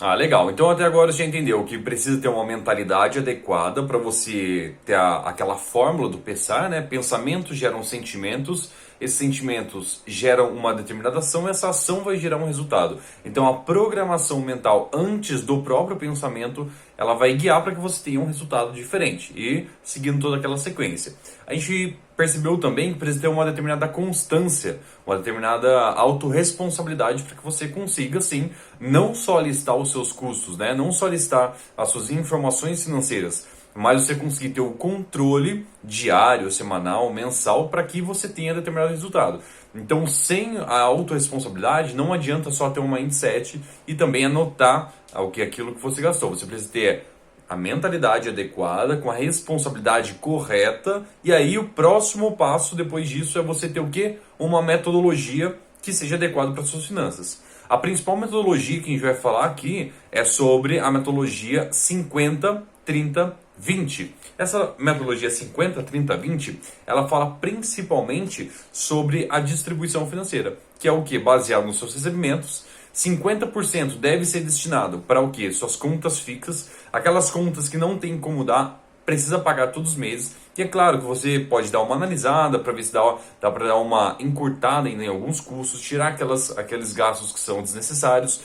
Ah, legal. Então até agora você já entendeu que precisa ter uma mentalidade adequada para você ter aquela fórmula do pensar, né? Pensamentos geram sentimentos, esses sentimentos geram uma determinada ação e essa ação vai gerar um resultado. Então a programação mental antes do próprio pensamento, ela vai guiar para que você tenha um resultado diferente e seguindo toda aquela sequência. A gente percebeu também que precisa ter uma determinada constância, uma determinada autorresponsabilidade para que você consiga, sim, não só listar os seus custos, né? Não só listar as suas informações financeiras, mas você conseguir ter o controle diário, semanal, mensal, para que você tenha determinado resultado. Então, sem a autorresponsabilidade, não adianta só ter um mindset e também anotar aquilo que você gastou. Você precisa ter a mentalidade adequada, com a responsabilidade correta, e aí o próximo passo depois disso é você ter o quê? Uma metodologia que seja adequada para as suas finanças. A principal metodologia que a gente vai falar aqui é sobre a metodologia 50, 30, 20. Essa metodologia 50, 30, 20, ela fala principalmente sobre a distribuição financeira, que é o que? Baseado nos seus recebimentos. 50% deve ser destinado para o quê? Suas contas fixas, aquelas contas que não tem como dar, precisa pagar todos os meses. E é claro que você pode dar uma analisada para ver se dá para dar uma encurtada em alguns custos, tirar aqueles gastos que são desnecessários,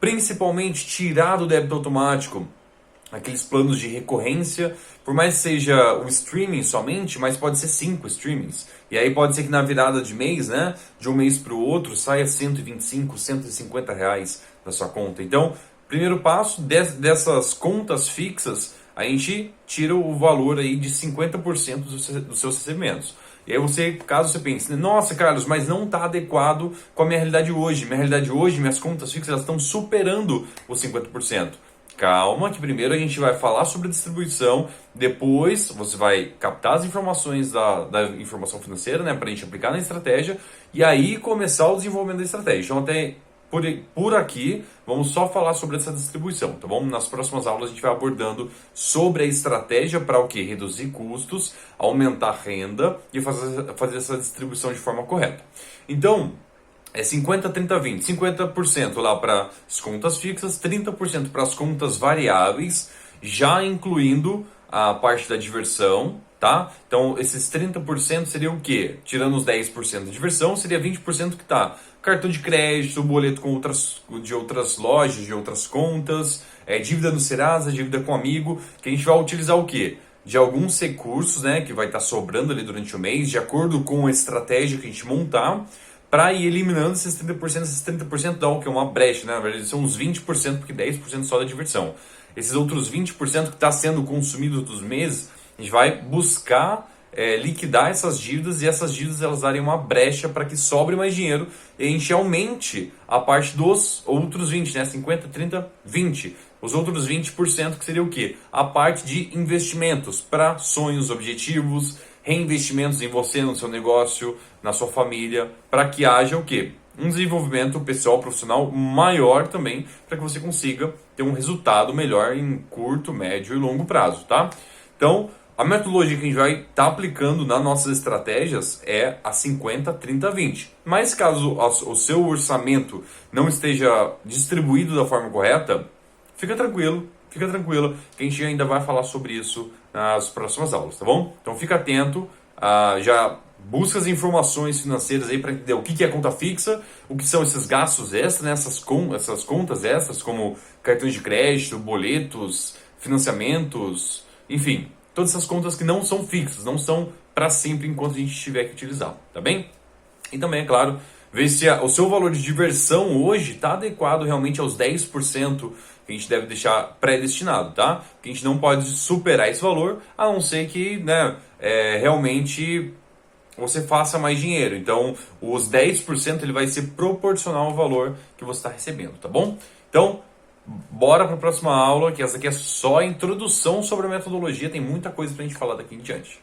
principalmente tirar do débito automático aqueles planos de recorrência, por mais que seja o streaming somente, mas pode ser 5 streamings. E aí pode ser que na virada de mês, né, de um mês para o outro, saia 125, 150 reais da sua conta. Então, primeiro passo dessas contas fixas, a gente tira o valor aí de 50% dos seus recebimentos. E aí você, caso você pense, nossa Carlos, mas não está adequado com a minha realidade hoje. Minha realidade hoje, minhas contas fixas, elas estão superando os 50%. Calma, que primeiro a gente vai falar sobre a distribuição, depois você vai captar as informações da informação financeira, né, para a gente aplicar na estratégia, e aí começar o desenvolvimento da estratégia. Então até por aqui, vamos só falar sobre essa distribuição, tá bom? Nas próximas aulas a gente vai abordando sobre a estratégia para o que? Reduzir custos, aumentar a renda e fazer essa distribuição de forma correta. Então, é 50, 30, 20. 50% lá para as contas fixas, 30% para as contas variáveis, já incluindo a parte da diversão, tá? Então, esses 30% seria o quê? Tirando os 10% de diversão, seria 20% que tá cartão de crédito, boleto de outras lojas, de outras contas, dívida no Serasa, dívida com amigo, que a gente vai utilizar o quê? De alguns recursos, né, que vai estar sobrando ali durante o mês, de acordo com a estratégia que a gente montar, para ir eliminando esses 30% dá o que? Uma brecha, né? Na verdade são uns 20%, porque 10% só da diversão. Esses outros 20% que está sendo consumido dos meses, a gente vai buscar liquidar essas dívidas, e essas dívidas elas darem uma brecha para que sobre mais dinheiro e a gente aumente a parte dos outros 20%, né? 50, 30, 20%. Os outros 20% que seria o quê? A parte de investimentos para sonhos, objetivos, reinvestimentos em você, no seu negócio, na sua família, para que haja o quê? Um desenvolvimento pessoal, profissional maior também, para que você consiga ter um resultado melhor em curto, médio e longo prazo, tá? Então, a metodologia que a gente vai estar aplicando nas nossas estratégias é a 50, 30, 20. Mas caso o seu orçamento não esteja distribuído da forma correta, fica tranquilo, que a gente ainda vai falar sobre isso nas próximas aulas, tá bom? Então fica atento, já busca as informações financeiras aí para entender o que é conta fixa, o que são esses gastos extras, né? Essas contas extras, como cartões de crédito, boletos, financiamentos, enfim, todas essas contas que não são fixas, não são para sempre enquanto a gente tiver que utilizar, tá bem? E também, é claro, ver se o seu valor de diversão hoje está adequado realmente aos 10% que a gente deve deixar pré-destinado, tá? Que a gente não pode superar esse valor, a não ser que, né, realmente você faça mais dinheiro. Então, os 10% ele vai ser proporcional ao valor que você está recebendo, tá bom? Então, bora para a próxima aula, que essa aqui é só a introdução sobre a metodologia, tem muita coisa para a gente falar daqui em diante.